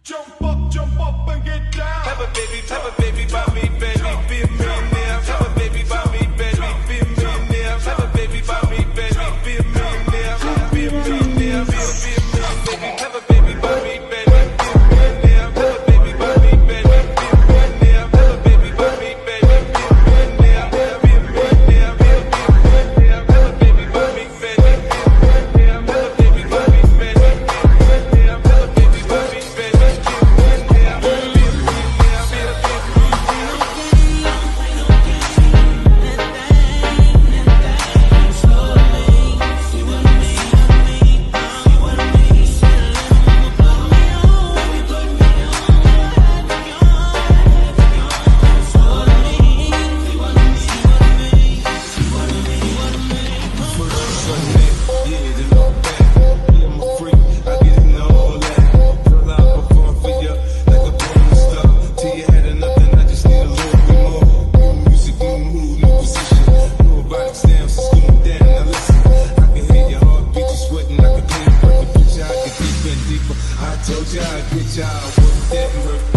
Jump up and get down. Have a baby by me, baby, be a millionaire. Have a baby by me, baby, be a millionaire. Have a baby by me, baby, be a millionaire. Be a millionaire, be a millionaire. Have a baby by me, baby, be a millionaire. Have a baby by me, baby, be a millionaire. Have a baby by me, baby, be a millionaire. Be a millionaire, be a millionaire. Have a baby by me, baby, be a millionaire. Have a baby by me, baby, be a millionaire. Have a baby by me, baby. I told you I'd get y'all, work that and work that.